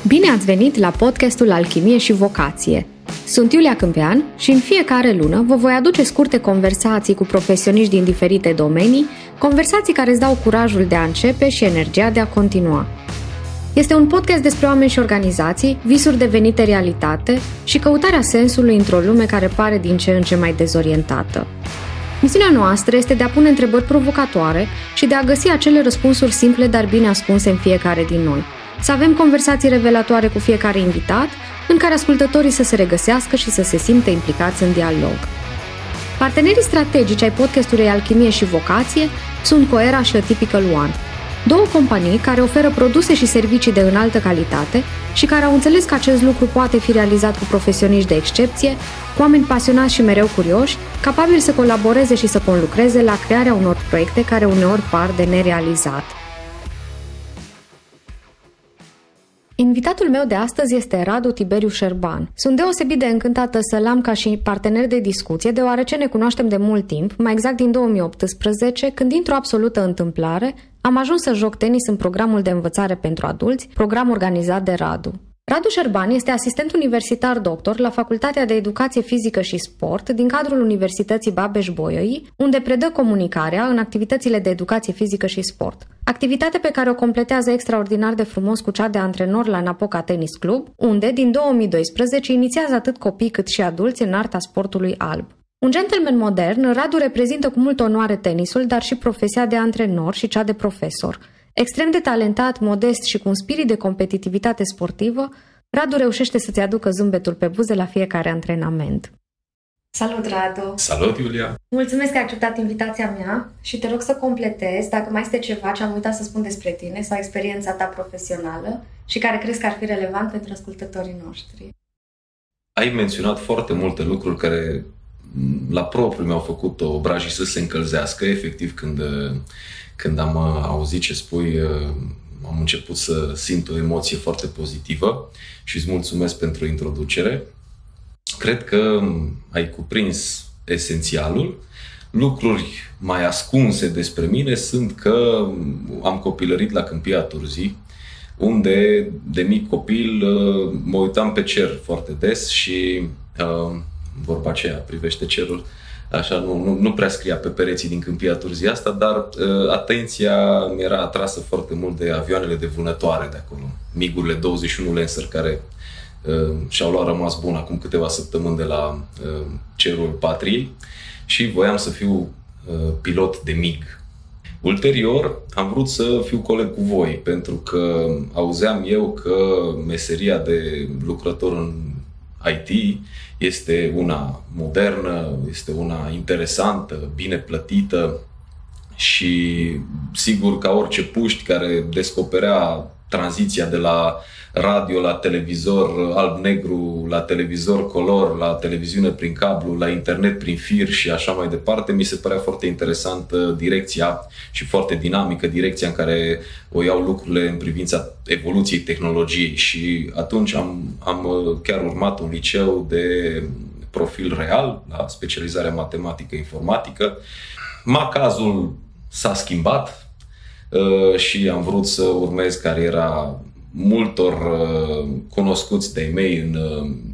Bine ați venit la podcastul Alchimie și Vocație. Sunt Iulia Câmpean și în fiecare lună vă voi aduce scurte conversații cu profesioniști din diferite domenii, conversații care îți dau curajul de a începe și energia de a continua. Este un podcast despre oameni și organizații, visuri devenite realitate și căutarea sensului într-o lume care pare din ce în ce mai dezorientată. Misiunea noastră este de a pune întrebări provocatoare și de a găsi acele răspunsuri simple, dar bine ascunse în fiecare din noi. Să avem conversații revelatoare cu fiecare invitat, în care ascultătorii să se regăsească și să se simtă implicați în dialog. Partenerii strategici ai podcastului Alchimie și Vocație sunt Coera și A Typical One, două companii care oferă produse și servicii de înaltă calitate și care au înțeles că acest lucru poate fi realizat cu profesioniști de excepție, cu oameni pasionați și mereu curioși, capabili să colaboreze și să conlucreze la crearea unor proiecte care uneori par de nerealizat. Invitatul meu de astăzi este Radu Tiberiu Șerban. Sunt deosebit de încântată să-l am ca și partener de discuție, deoarece ne cunoaștem de mult timp, mai exact din 2018, când dintr-o absolută întâmplare am ajuns să joc tenis în programul de învățare pentru adulți, program organizat de Radu. Radu Șerban este asistent universitar doctor la Facultatea de Educație Fizică și Sport din cadrul Universității Babeș-Bolyai, unde predă comunicarea în activitățile de educație fizică și sport. Activitate pe care o completează extraordinar de frumos cu cea de antrenor la Napoca Tennis Club, unde, din 2012, inițiază atât copii cât și adulți în arta sportului alb. Un gentleman modern, Radu reprezintă cu multă onoare tenisul, dar și profesia de antrenor și cea de profesor. Extrem de talentat, modest și cu un spirit de competitivitate sportivă, Radu reușește să-ți aducă zâmbetul pe buze la fiecare antrenament. Salut, Radu! Salut, Iulia! Mulțumesc că ai acceptat invitația mea și te rog să completezi dacă mai este ceva ce am uitat să spun despre tine sau experiența ta profesională și care crezi că ar fi relevant pentru ascultătorii noștri. Ai menționat foarte multe lucruri care la propriu mi-au făcut obrajii să se încălzească. Efectiv, când am auzit ce spui, am început să simt o emoție foarte pozitivă și îți mulțumesc pentru introducere. Cred că ai cuprins esențialul. Lucruri mai ascunse despre mine sunt că am copilărit la Câmpia Turzii, unde de mic copil mă uitam pe cer foarte des și vorba aceea, privește cerul, așa, nu prea scria pe pereții din Câmpia Turzii asta, dar atenția mi era atrasă foarte mult de avioanele de vânătoare de acolo. MiG-urile 21 Lancer, care și-au luat rămas bun acum câteva săptămâni de la cerul patriei și voiam să fiu pilot de MiG. Ulterior am vrut să fiu coleg cu voi, pentru că auzeam eu că meseria de lucrător în IT este una modernă, este una interesantă, bine plătită și sigur, ca orice puști care descoperea tranziția de la radio la televizor alb-negru, la televizor color, la televiziune prin cablu, la internet prin fir și așa mai departe, mi se părea foarte interesantă direcția și foarte dinamică direcția în care o iau lucrurile în privința evoluției tehnologiei și atunci am chiar urmat un liceu de profil real la specializarea matematică-informatică. Macazul s-a schimbat și am vrut să urmez cariera multor cunoscuți de-ai mei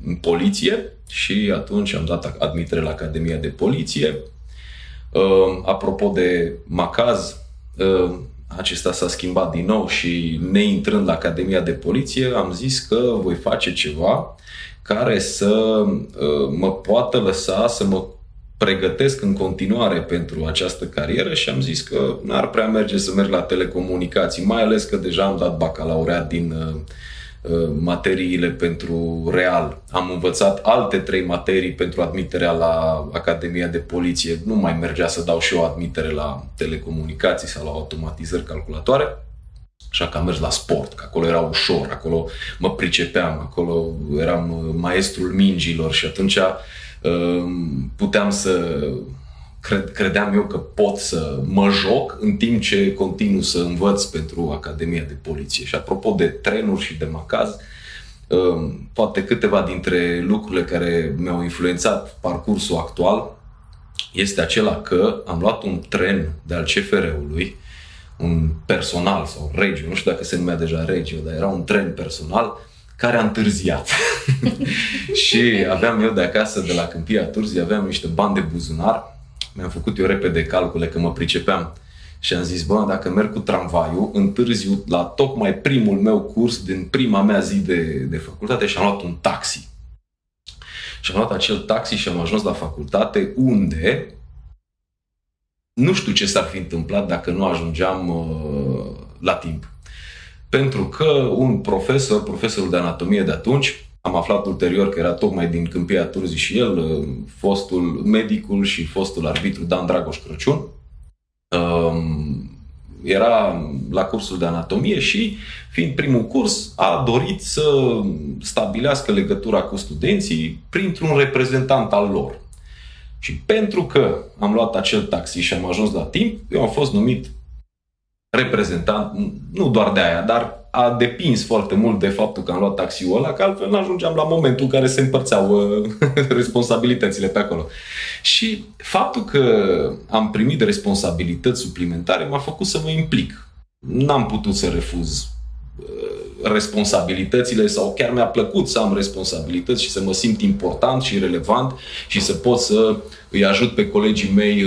în poliție și atunci am dat admitere la Academia de Poliție. Apropo de macaz, acesta s-a schimbat din nou și neintrând la Academia de Poliție am zis că voi face ceva care să mă poată lăsa să mă pregătesc în continuare pentru această carieră și am zis că n-ar prea merge să merg la telecomunicații, mai ales că deja am dat bacalaureat din materiile pentru real. Am învățat alte 3 materii pentru admiterea la Academia de Poliție. Nu mai mergea să dau și eu admitere la telecomunicații sau la automatizări calculatoare. Așa că am mers la sport, că acolo era ușor, acolo mă pricepeam, acolo eram maestrul mingilor și atunci puteam să credeam eu că pot să mă joc în timp ce continuu să învăț pentru Academia de Poliție. Și apropo de trenuri și de macaz, poate câteva dintre lucrurile care mi-au influențat parcursul actual este acela că am luat un tren de al CFR-ului, un personal sau regio, nu știu dacă se numea deja regio, dar era un tren personal care a întârziat. Și aveam eu de acasă, de la Câmpia Turzii, aveam niște bani de buzunar. Mi-am făcut eu repede calcule că mă pricepeam. Și am zis, dacă merg cu tramvaiul, întârziu la tocmai primul meu curs din prima mea zi de facultate și am luat un taxi. Și am luat acel taxi și am ajuns la facultate, unde nu știu ce s-ar fi întâmplat dacă nu ajungeam la timp. Pentru că un profesorul de anatomie de atunci, am aflat ulterior că era tocmai din Câmpia Turzii și el, fostul medicul și fostul arbitru Dan Dragoș Crăciun, era la cursul de anatomie și, fiind primul curs, a dorit să stabilească legătura cu studenții printr-un reprezentant al lor. Și pentru că am luat acel taxi și am ajuns la timp, eu am fost numit reprezentant, nu doar de aia, dar a depins foarte mult de faptul că am luat taxiul ăla, că altfel n-ajungeam la momentul în care se împărțeau responsabilitățile pe acolo. Și faptul că am primit responsabilități suplimentare m-a făcut să mă implic. N-am putut să refuz responsabilitățile sau chiar mi-a plăcut să am responsabilități și să mă simt important și relevant și să pot să îi ajut pe colegii mei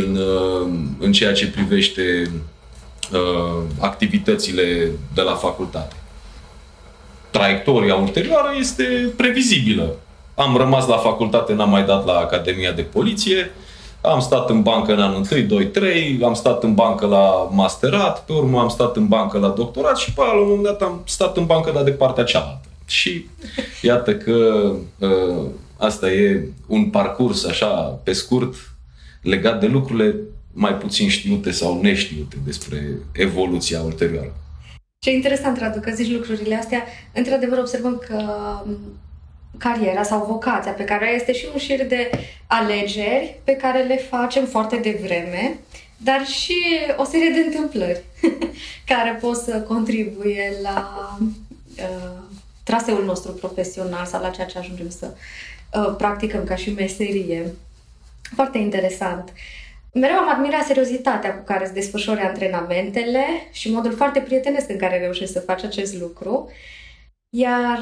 în ceea ce privește activitățile de la facultate. Traiectoria ulterioară este previzibilă. Am rămas la facultate, n-am mai dat la Academia de Poliție, am stat în bancă în anul 1, 2, 3, am stat în bancă la masterat, pe urmă am stat în bancă la doctorat și pe la un moment dat am stat în bancă, dar de partea cealaltă. Și iată că asta e un parcurs așa pe scurt legat de lucrurile mai puțin știute sau neștiute despre evoluția ulterioară. Ce interesant, Radu, că zici lucrurile astea. Într-adevăr, observăm că cariera sau vocația pe care este și un șir de alegeri pe care le facem foarte devreme, dar și o serie de întâmplări care pot să contribuie la traseul nostru profesional sau la ceea ce ajungem să practicăm ca și meserie. Foarte interesant. Mereu am admirat seriozitatea cu care îți desfășori antrenamentele și modul foarte prietenesc în care reușești să faci acest lucru. Iar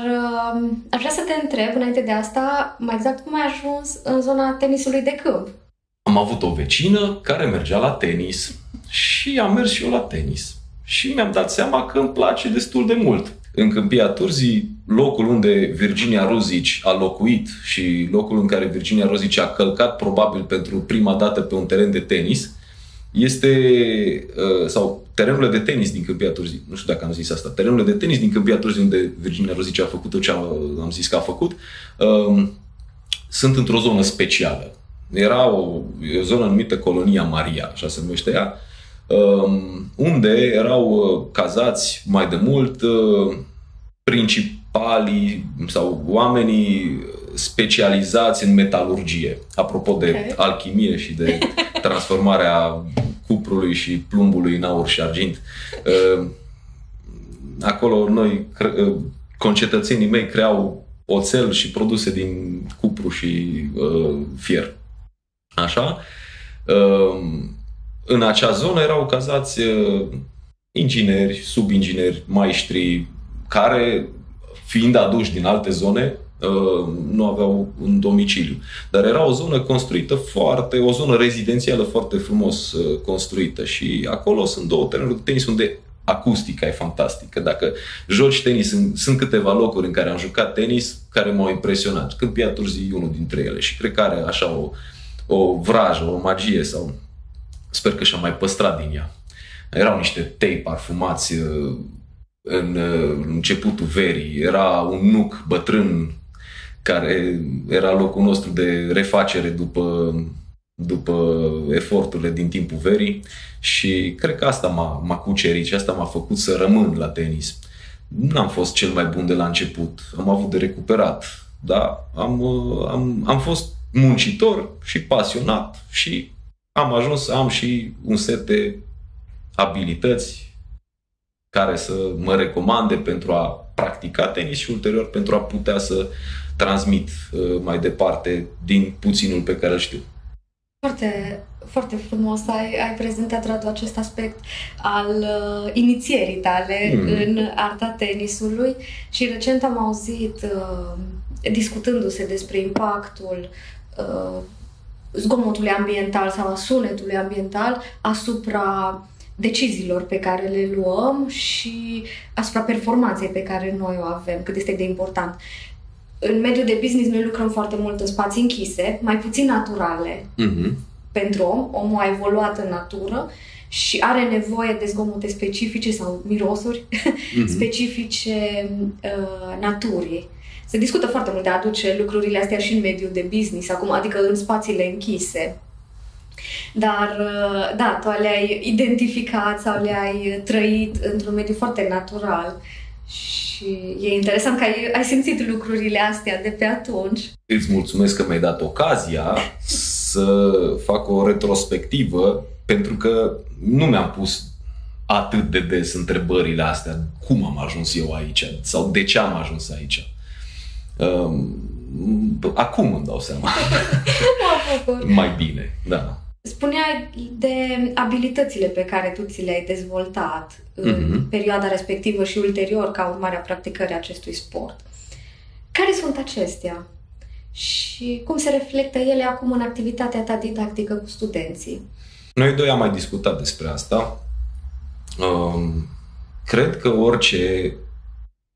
aș vrea să te întreb, înainte de asta, mai exact cum ai ajuns în zona tenisului de câmp? Am avut o vecină care mergea la tenis și am mers și eu la tenis. Și mi-am dat seama că îmi place destul de mult. În Câmpia Turzii, locul unde Virginia Ruzici a locuit și locul în care Virginia Ruzici a călcat probabil pentru prima dată pe un teren de tenis, sau terenurile de tenis din Câmpia Turzii, nu știu dacă am zis asta, terenurile de tenis din Câmpia Turzii unde Virginia Ruzici a făcut tot ce am zis că a făcut, sunt într-o zonă specială. Era o zonă numită Colonia Maria, așa se numește ea, unde erau cazați mai de mult principalii sau oamenii specializați în metalurgie. Apropo de alchimie și de transformarea cuprului și plumbului în aur și argint. Acolo concetățenii mei creau oțel și produse din cupru și fier. Așa? În acea zonă erau cazați ingineri, subingineri, maestri, care, fiind aduși din alte zone, nu aveau un domiciliu. Dar era o zonă construită o zonă rezidențială foarte frumos construită și acolo sunt două terenuri de tenis unde acustica e fantastică. Dacă joci tenis, sunt câteva locuri în care am jucat tenis care m-au impresionat. Câmpia Turzii e unul dintre ele și cred că are așa o vrajă, o magie sau sper că și-am mai păstrat din ea. Erau niște tei parfumați în începutul verii. Era un nuc bătrân care era locul nostru de refacere după eforturile din timpul verii și cred că asta m-a cucerit și asta m-a făcut să rămân la tenis. N-am fost cel mai bun de la început, am avut de recuperat, dar am fost muncitor și pasionat și am ajuns să am și un set de abilități care să mă recomande pentru a practica tenis și ulterior pentru a putea să transmit mai departe din puținul pe care îl știu. Foarte, Foarte frumos ai prezentat, Radu, acest aspect al inițierii tale în arta tenisului și recent am auzit, discutându-se despre impactul zgomotului ambiental sau a sunetului ambiental asupra deciziilor pe care le luăm și asupra performanței pe care noi o avem, cât este de important. În mediul de business noi lucrăm foarte mult în spații închise, mai puțin naturale pentru om. Omul a evoluat în natură și are nevoie de zgomote specifice sau mirosuri specifice naturii. Se discută foarte mult de a aduce lucrurile astea și în mediul de business, acum, adică în spațiile închise. Dar, da, tu le-ai identificat sau le-ai trăit într-un mediu foarte natural și e interesant că ai simțit lucrurile astea de pe atunci. Îți mulțumesc că mi-ai dat ocazia să fac o retrospectivă, pentru că nu mi-am pus atât de des întrebările astea, cum am ajuns eu aici sau de ce am ajuns aici. Acum îmi dau seama. Mai bine, da. Spuneai de abilitățile pe care tu ți le-ai dezvoltat în perioada respectivă și ulterior ca urmare a practicării acestui sport. Care sunt acestea? Și cum se reflectă ele acum în activitatea ta didactică cu studenții? Noi doi am mai discutat despre asta. Cred că orice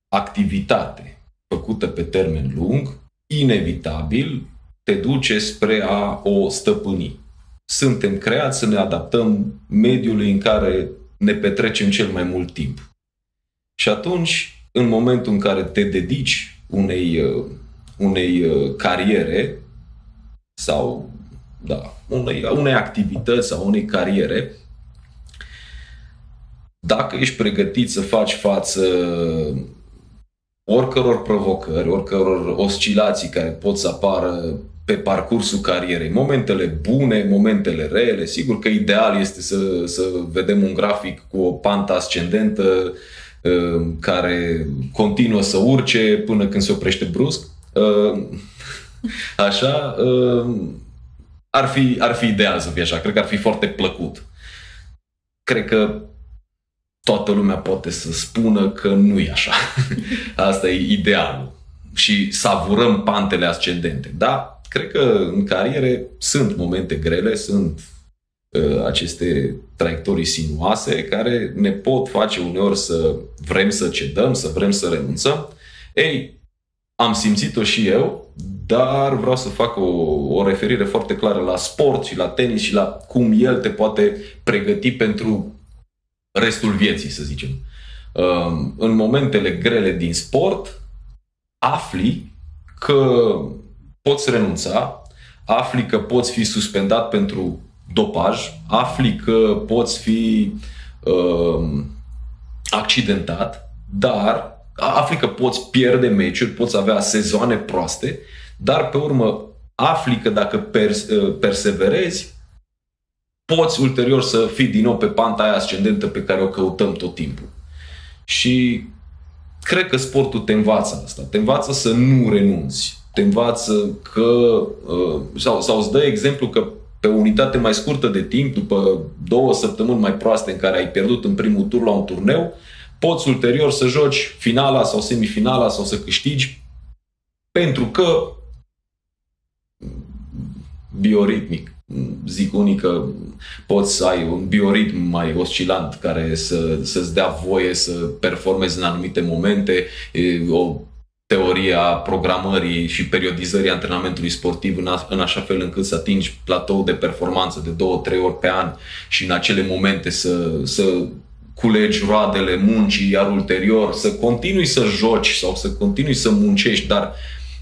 activitate făcută pe termen lung, inevitabil te duce spre a o stăpâni. Suntem creați să ne adaptăm mediului în care ne petrecem cel mai mult timp. Și atunci, în momentul în care te dedici unei cariere sau unei activități sau unei cariere, dacă ești pregătit să faci față oricăror provocări, oricăror oscilații care pot să apară pe parcursul carierei, momentele bune, momentele rele, sigur că ideal este să vedem un grafic cu o pantă ascendentă care continuă să urce până când se oprește brusc. Așa, ar fi ideal să fie așa, cred că ar fi foarte plăcut. Cred că toată lumea poate să spună că nu e așa. Asta e idealul. Și savurăm pantele ascendente. Da, cred că în cariere sunt momente grele, sunt aceste traiectorii sinuoase care ne pot face uneori să vrem să cedăm, să vrem să renunțăm. Ei, am simțit-o și eu, dar vreau să fac o referire foarte clară la sport și la tenis și la cum el te poate pregăti pentru restul vieții, să zicem. În momentele grele din sport, afli că poți renunța, afli că poți fi suspendat pentru dopaj, afli că poți fi accidentat, dar afli că poți pierde meciuri, poți avea sezoane proaste, dar pe urmă afli că dacă perseverezi, poți ulterior să fii din nou pe panta aia ascendentă pe care o căutăm tot timpul. Și cred că sportul te învață asta. Te învață să nu renunți. Te învață că... sau îți dă exemplu că pe o unitate mai scurtă de timp, după 2 săptămâni mai proaste în care ai pierdut în primul tur la un turneu, poți ulterior să joci finala sau semifinala sau să câștigi, pentru că bioritmic, zic unii că poți să ai un bioritm mai oscilant care să-ți dea voie să performezi în anumite momente, o teorie a programării și periodizării antrenamentului sportiv în așa fel încât să atingi platoul de performanță de 2-3 ori pe an și în acele momente să culegi roadele muncii, iar ulterior să continui să joci sau să continui să muncești, dar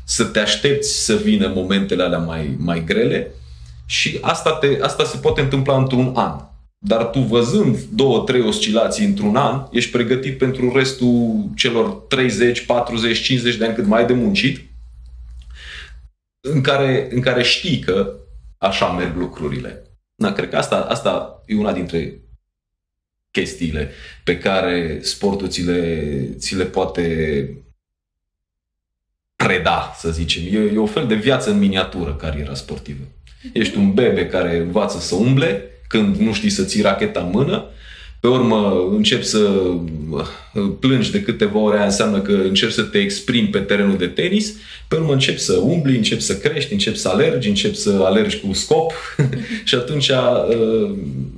să te aștepți să vină momentele alea mai grele. Și asta se poate întâmpla într-un an. Dar tu, văzând 2-3 oscilații într-un an, ești pregătit pentru restul celor 30, 40, 50 de ani cât mai ai de muncit, în care știi că așa merg lucrurile. Cred că asta e una dintre chestiile pe care sportul ți le poate preda, să zicem. E o fel de viață în miniatură, cariera sportivă. Ești un bebe care învață să umble când nu știi să ții racheta în mână. Pe urmă începi să plângi de câteva ore, aia înseamnă că începi să te exprimi pe terenul de tenis. Pe urmă începi să umbli, începi să crești, începi să alergi cu scop și atunci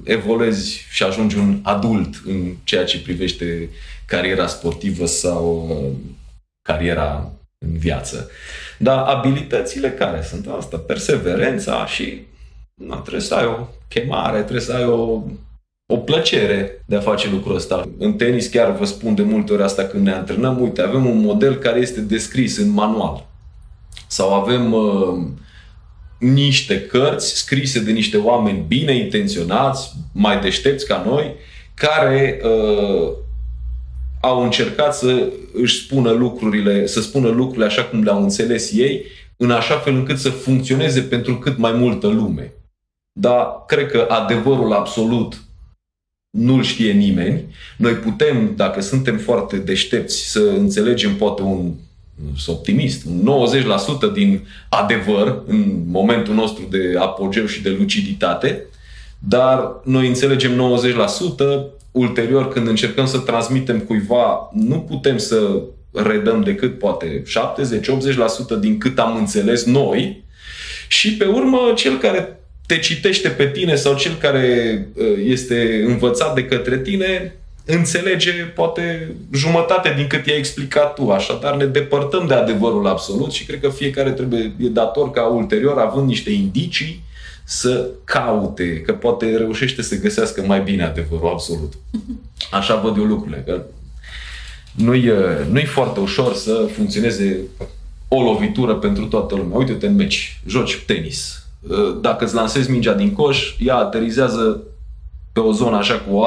evoluezi și ajungi un adult în ceea ce privește cariera sportivă sau cariera în viață. Dar abilitățile care sunt asta? Perseverența și trebuie să ai o chemare, trebuie să ai o plăcere de a face lucrul ăsta. În tenis chiar vă spun de multe ori asta când ne antrenăm. Uite, avem un model care este descris în manual. Sau avem niște cărți scrise de niște oameni bine intenționați, mai deștepți ca noi, care au încercat să spună lucrurile așa cum le-au înțeles ei, în așa fel încât să funcționeze pentru cât mai multă lume. Dar cred că adevărul absolut nu-l știe nimeni. Noi putem, dacă suntem foarte deștepți, să înțelegem poate sunt optimist, un 90% din adevăr în momentul nostru de apogeu și de luciditate, dar noi înțelegem 90%, ulterior când încercăm să transmitem cuiva, nu putem să redăm decât poate 70-80% din cât am înțeles noi și pe urmă cel care te citește pe tine sau cel care este învățat de către tine înțelege poate jumătate din cât i-ai explicat tu. Așadar ne depărtăm de adevărul absolut și cred că fiecare e dator ca ulterior, având niște indicii, să caute, că poate reușește să găsească mai bine adevărul absolut. Așa văd eu lucrurile, că nu-i foarte ușor să funcționeze o lovitură pentru toată lumea. Uite-te în meci, joci tenis. Dacă îți lansezi mingea din coș, ea aterizează pe o zonă așa cu o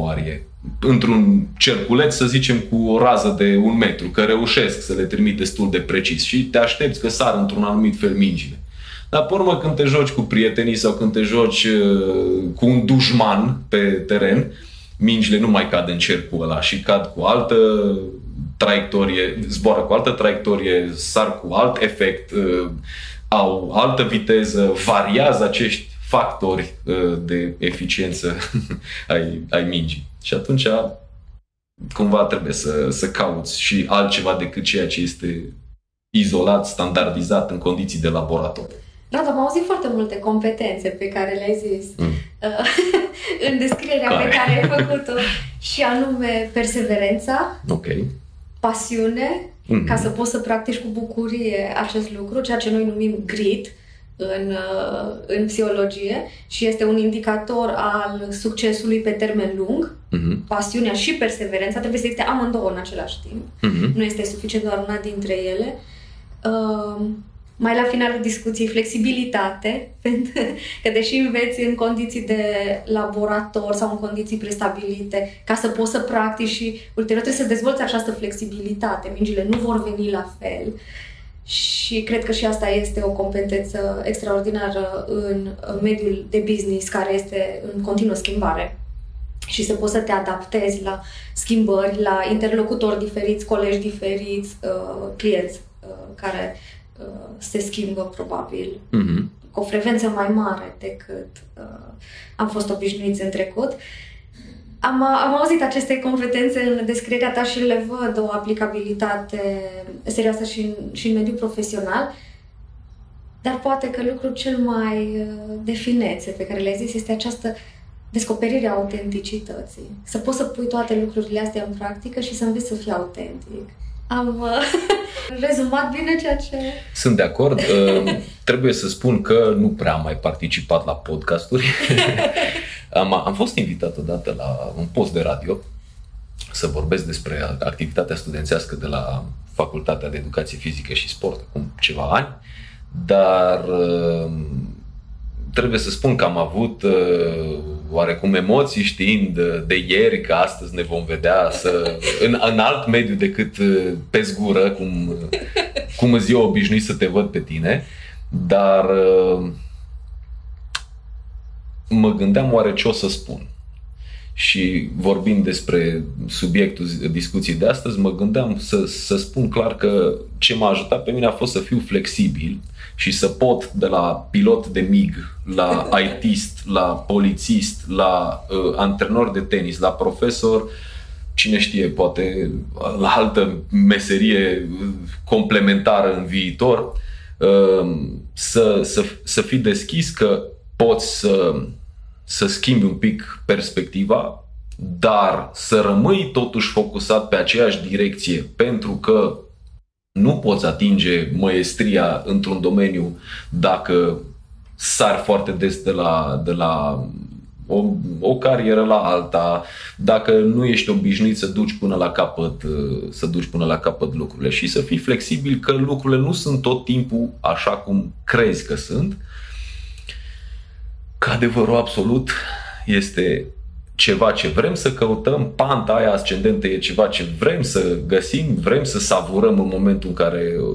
arie într-un cerculeț, să zicem, cu o rază de 1 metru, că reușesc să le trimit destul de precis și te aștepți că sar într-un anumit fel mingile. Dar pe urmă când te joci cu prietenii sau când te joci cu un dușman pe teren, mingile nu mai cad în cercul ăla și cad cu altă traiectorie, zboară cu altă traiectorie, sar cu alt efect, au altă viteză, variază acești factori de eficiență ai mingii. Și atunci cumva trebuie să cauți și altceva decât ceea ce este izolat, standardizat în condiții de laborator. Radu, am auzit foarte multe competențe pe care le-ai zis în descrierea pe care ai făcut-o și anume perseverența, pasiune, ca să poți să practici cu bucurie acest lucru, ceea ce noi numim grit în psihologie și este un indicator al succesului pe termen lung. Pasiunea și perseverența trebuie să existe amândouă în același timp. Nu este suficient doar una dintre ele. Mai la finalul discuției, flexibilitate, pentru că deși înveți în condiții de laborator sau în condiții prestabilite, ca să poți să practici și ulterior trebuie să dezvolți această flexibilitate. Mingile nu vor veni la fel și cred că și asta este o competență extraordinară în mediul de business care este în continuă schimbare și să poți să te adaptezi la schimbări, la interlocutori diferiți, colegi diferiți, clienți care se schimbă probabil cu o frecvență mai mare decât am fost obișnuiți în trecut. Am auzit aceste competențe în descrierea ta și le văd o aplicabilitate serioasă și în mediul profesional, dar poate că lucrul cel mai de finețe pe care le-ai zis este această descoperire a autenticității. Să poți să pui toate lucrurile astea în practică și să înveți să fii autentic. Am rezumat bine ceea ce... Sunt de acord. Trebuie să spun că nu prea am mai participat la podcasturi. Am fost invitat odată la un post de radio să vorbesc despre activitatea studențească de la Facultatea de Educație Fizică și Sport acum ceva ani, dar trebuie să spun că am avut oarecum emoții știind de ieri că astăzi ne vom vedea în alt mediu decât pe zgură, cum îți eu obișnuit să te văd pe tine, dar mă gândeam oare ce o să spun. Și vorbind despre subiectul discuției de astăzi, mă gândeam să spun clar că ce m-a ajutat pe mine a fost să fiu flexibil și să pot, de la pilot de MIG, la IT-ist, la polițist, la antrenor de tenis, la profesor, cine știe, poate la altă meserie complementară în viitor, să fii deschis că poți să schimbi un pic perspectiva, dar să rămâi totuși focusat pe aceeași direcție, pentru că nu poți atinge maestria într-un domeniu dacă sari foarte des de la o carieră la alta, dacă nu ești obișnuit să duci până la capăt lucrurile și să fii flexibil că lucrurile nu sunt tot timpul așa cum crezi că sunt. Că adevărul absolut este ceva ce vrem să căutăm, panta aia ascendentă e ceva ce vrem să găsim, vrem să savurăm în momentul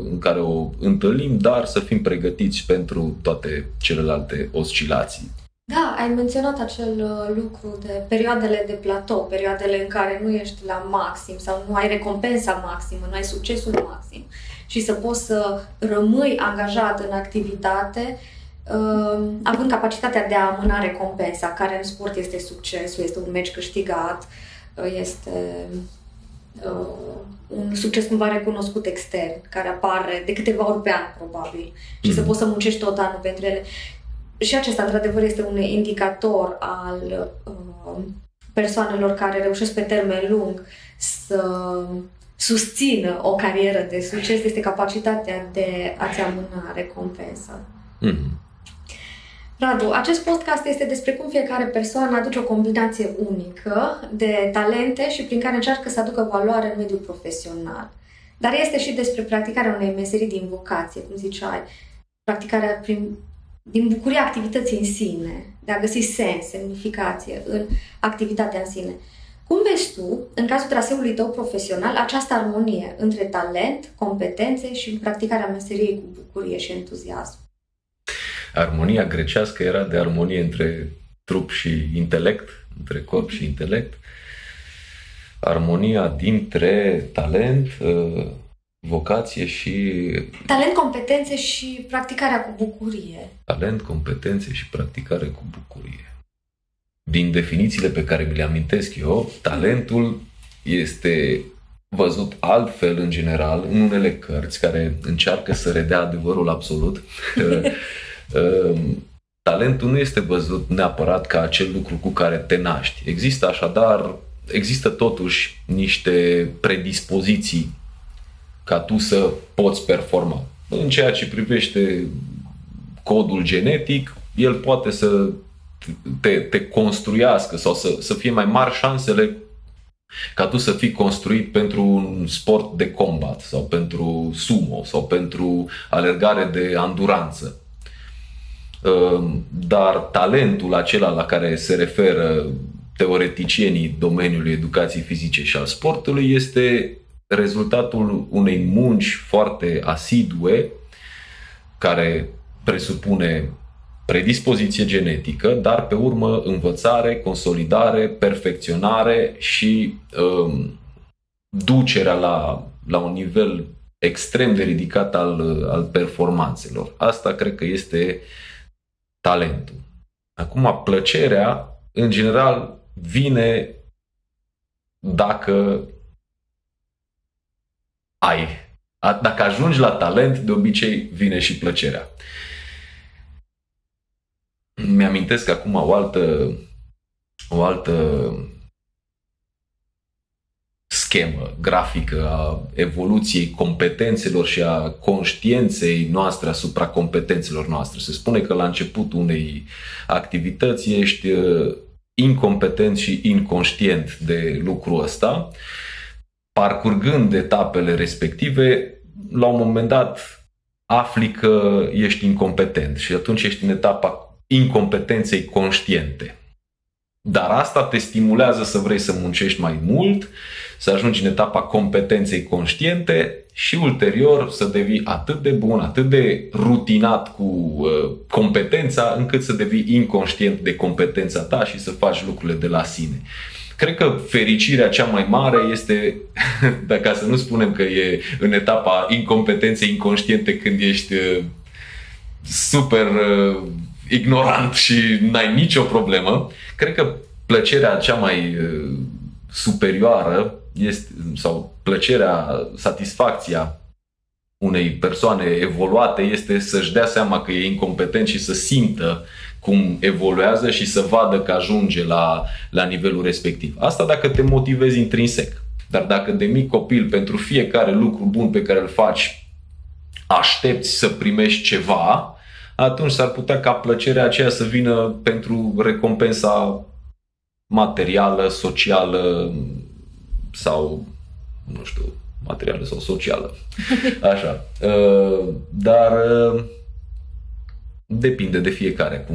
în care o întâlnim, dar să fim pregătiți pentru toate celelalte oscilații. Da, ai menționat acel lucru de perioadele de platou, perioadele în care nu ești la maxim sau nu ai recompensa maximă, nu ai succesul maxim și să poți să rămâi angajat în activitate având capacitatea de a amâna recompensa, care în sport este succesul, este un meci câștigat, este un succes cumva recunoscut extern, care apare de câteva ori pe an, probabil, și să poți să muncești tot anul pentru ele. Și acesta, într-adevăr, este un indicator al persoanelor care reușesc pe termen lung să susțină o carieră de succes, este capacitatea de a-ți amâna recompensa. Radu, acest podcast este despre cum fiecare persoană aduce o combinație unică de talente și prin care încearcă să aducă valoare în mediul profesional. Dar este și despre practicarea unei meserii din vocație, cum ziceai, practicarea din bucuria activității în sine, de a găsi sens, semnificație în activitatea în sine. Cum vezi tu, în cazul traseului tău profesional, această armonie între talent, competențe și practicarea meseriei cu bucurie și entuziasm? Armonia grecească era de armonie între trup și intelect, între corp și intelect. Armonia dintre talent, vocație și... Talent, competențe și practicarea cu bucurie. Talent, competențe și practicare cu bucurie. Din definițiile pe care mi le amintesc eu, talentul este văzut altfel în general în unele cărți care încearcă să redea adevărul absolut. Talentul nu este văzut neapărat ca acel lucru cu care te naști. Există totuși niște predispoziții ca tu să poți performa. În ceea ce privește codul genetic, el poate să te construiască sau să fie mai mari șansele ca tu să fii construit pentru un sport de combat sau pentru sumo sau pentru alergare de anduranță. Dar talentul acela la care se referă teoreticienii domeniului educației fizice și al sportului este rezultatul unei munci foarte asidue care presupune predispoziție genetică, dar pe urmă învățare, consolidare, perfecționare și ducerea la un nivel extrem de ridicat al performanțelor. Asta cred că este talentul. Acum, plăcerea, în general, vine dacă dacă ajungi la talent, de obicei vine și plăcerea. Mi-amintesc acum o altă schemă grafică a evoluției competențelor și a conștiinței noastre asupra competențelor noastre. Se spune că la începutul unei activități ești incompetent și inconștient de lucrul ăsta. Parcurgând etapele respective, la un moment dat afli că ești incompetent și atunci ești în etapa incompetenței conștiente. Dar asta te stimulează să vrei să muncești mai mult, să ajungi în etapa competenței conștiente și ulterior să devii atât de bun, atât de rutinat cu competența, încât să devii inconștient de competența ta și să faci lucrurile de la sine. Cred că fericirea cea mai mare este, dacă să nu spunem că e în etapa incompetenței inconștiente, când ești super ignorant și n-ai nicio problemă. Cred că plăcerea cea mai superioară este, sau plăcerea, satisfacția unei persoane evoluate este să-și dea seama că e incompetent și să simtă cum evoluează și să vadă că ajunge la nivelul respectiv. Asta dacă te motivezi intrinsec. Dar dacă de mic copil, pentru fiecare lucru bun pe care îl faci, aștepți să primești ceva, atunci s-ar putea ca plăcerea aceea să vină pentru recompensa materială, socială sau, nu știu, materială sau socială. Așa. Dar depinde de fiecare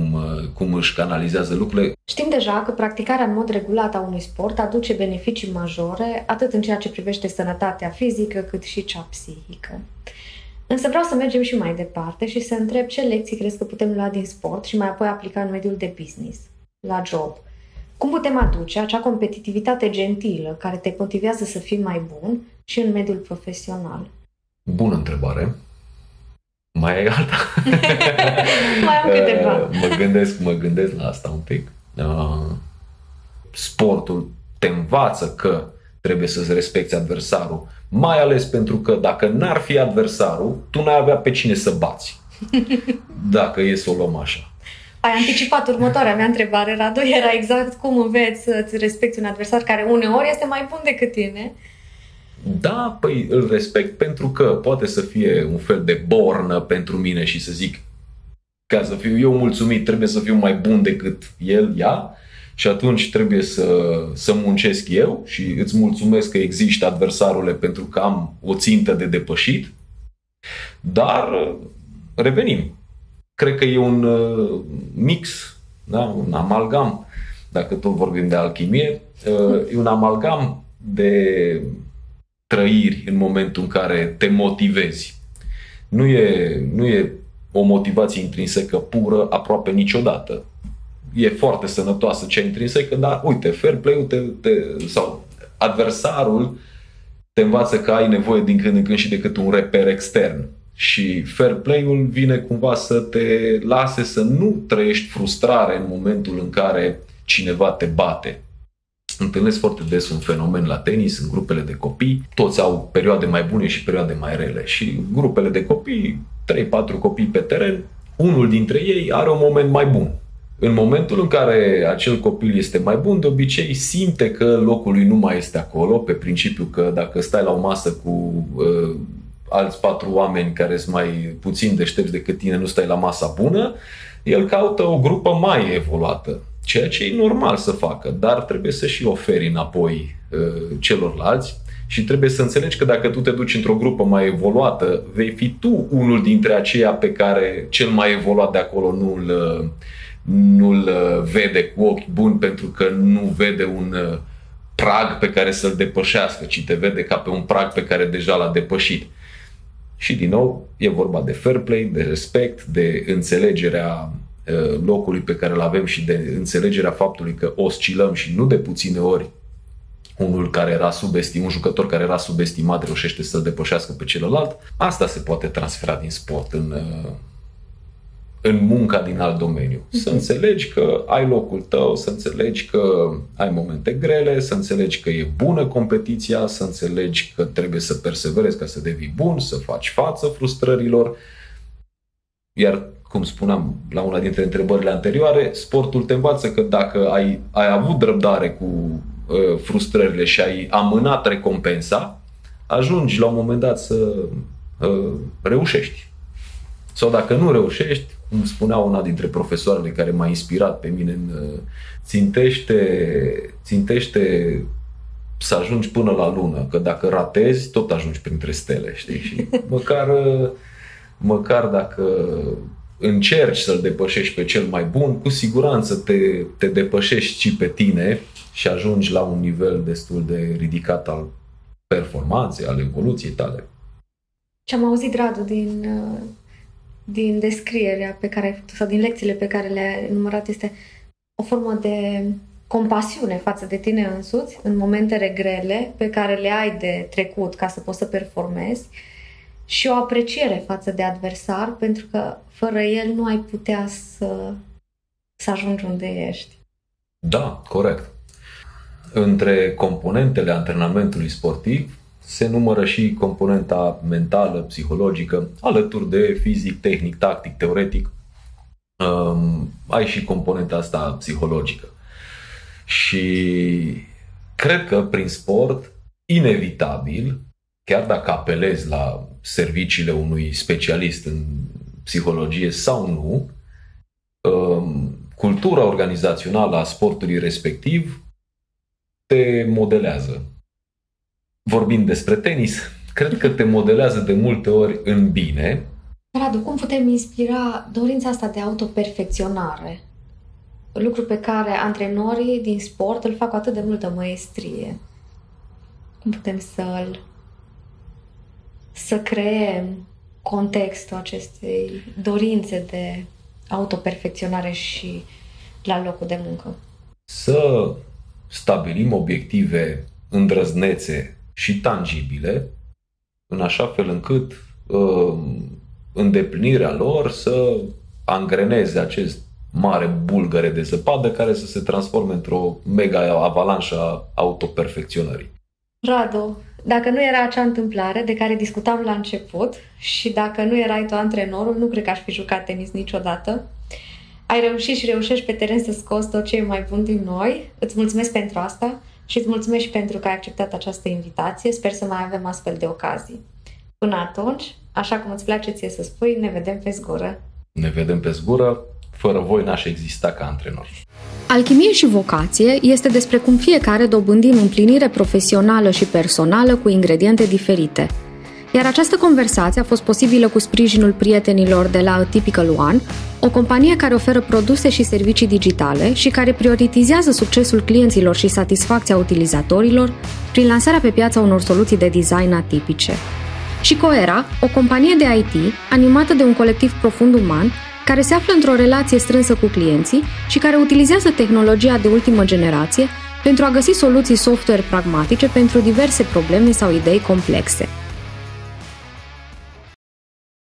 cum își canalizează lucrurile. Știm deja că practicarea în mod regulat a unui sport aduce beneficii majore, atât în ceea ce privește sănătatea fizică, cât și cea psihică. Însă vreau să mergem și mai departe și să întreb ce lecții crezi că putem lua din sport și mai apoi aplica în mediul de business, la job. Cum putem aduce acea competitivitate gentilă care te motivează să fii mai bun și în mediul profesional? Bună întrebare. Mai ai alta? Mai am câteva. Mă gândesc la asta un pic. Sportul te învață că trebuie să-ți respecti adversarul, mai ales pentru că dacă n-ar fi adversarul, tu n-ai avea pe cine să bați. Dacă e să o luăm așa. Ai anticipat următoarea mea întrebare, Radu, era exact cum înveți să-ți respecti un adversar care uneori este mai bun decât tine. Da, păi îl respect pentru că poate să fie un fel de bornă pentru mine și să zic, ca să fiu eu mulțumit, trebuie să fiu mai bun decât ea și atunci trebuie să muncesc eu și îți mulțumesc că există adversarule pentru că am o țintă de depășit. Dar revenim. Cred că e un mix, da? Un amalgam, dacă tot vorbim de alchimie, e un amalgam de trăiri în momentul în care te motivezi. Nu e o motivație intrinsecă pură aproape niciodată. E foarte sănătoasă cea intrinsecă, dar uite, fair play-ul sau adversarul te învață că ai nevoie din când în când și de câte un reper extern. Și fair play-ul vine cumva să te lase să nu trăiești frustrare în momentul în care cineva te bate. Întâlnesc foarte des un fenomen la tenis, în grupele de copii. Toți au perioade mai bune și perioade mai rele. Și grupele de copii, 3-4 copii pe teren, unul dintre ei are un moment mai bun. În momentul în care acel copil este mai bun, de obicei simte că locul lui nu mai este acolo, pe principiu că dacă stai la o masă cu alți 4 oameni care sunt mai puțin deștepți decât tine, nu stai la masa bună, el caută o grupă mai evoluată. Ceea ce e normal să facă, dar trebuie să și oferi înapoi celorlalți și trebuie să înțelegi că dacă tu te duci într-o grupă mai evoluată, vei fi tu unul dintre aceia pe care cel mai evoluat de acolo nu-l vede cu ochi buni pentru că nu vede un prag pe care să-l depășească, ci te vede ca pe un prag pe care deja l-a depășit. Și din nou e vorba de fair play, de respect, de înțelegerea locului pe care îl avem și de înțelegerea faptului că oscilăm și nu de puține ori un jucător care era subestimat reușește să-l depășească pe celălalt. Asta se poate transfera din sport în munca din alt domeniu. Să înțelegi că ai locul tău, să înțelegi că ai momente grele, să înțelegi că e bună competiția, să înțelegi că trebuie să perseverezi ca să devii bun, să faci față frustrărilor. Iar, cum spuneam la una dintre întrebările anterioare, sportul te învață că dacă ai avut răbdare cu frustrările și ai amânat recompensa, ajungi la un moment dat să reușești. Sau dacă nu reușești, cum spunea una dintre profesoarele care m-a inspirat pe mine, țintește să ajungi până la lună, că dacă ratezi, tot ajungi printre stele, știi? Și măcar dacă încerci să-l depășești pe cel mai bun, cu siguranță te depășești și pe tine și ajungi la un nivel destul de ridicat al performanței, al evoluției tale. Ce am auzit, Radu, din descrierea pe care ai făcut-o sau din lecțiile pe care le-ai enumerat este o formă de compasiune față de tine însuți în momentele grele pe care le ai de trecut ca să poți să performezi și o apreciere față de adversar, pentru că fără el nu ai putea să ajungi unde ești. Da, corect. Între componentele antrenamentului sportiv se numără și componenta mentală, psihologică, alături de fizic, tehnic, tactic, teoretic. Ai și componenta asta psihologică. Și cred că prin sport, inevitabil, chiar dacă apelezi la serviciile unui specialist în psihologie sau nu, cultura organizațională a sportului respectiv te modelează. Vorbind despre tenis, cred că te modelează de multe ori în bine. Radu, cum putem inspira dorința asta de autoperfecționare? Lucru pe care antrenorii din sport îl fac cu atât de multă măestrie. Cum putem să creăm contextul acestei dorințe de autoperfecționare și la locul de muncă? Să stabilim obiective îndrăznețe și tangibile, în așa fel încât îndeplinirea lor să angreneze acest mare bulgăre de zăpadă care să se transforme într-o mega avalanșă a autoperfecționării. Radu, dacă nu era acea întâmplare de care discutam la început și dacă nu erai tu antrenorul, nu cred că aș fi jucat tenis niciodată. Ai reușit și reușești pe teren să scoți tot ce e mai bun din noi. Îți mulțumesc pentru asta și îți mulțumesc și pentru că ai acceptat această invitație. Sper să mai avem astfel de ocazii. Până atunci, așa cum îți place ție să spui, ne vedem pe zgură. Ne vedem pe zgură. Fără voi n-aș exista ca antrenor. Alchimie și vocație este despre cum fiecare dobândim împlinire profesională și personală cu ingrediente diferite. Iar această conversație a fost posibilă cu sprijinul prietenilor de la A Typical One, o companie care oferă produse și servicii digitale și care prioritizează succesul clienților și satisfacția utilizatorilor prin lansarea pe piață unor soluții de design atipice. Și Coera, o companie de IT animată de un colectiv profund uman, care se află într-o relație strânsă cu clienții și care utilizează tehnologia de ultimă generație pentru a găsi soluții software pragmatice pentru diverse probleme sau idei complexe.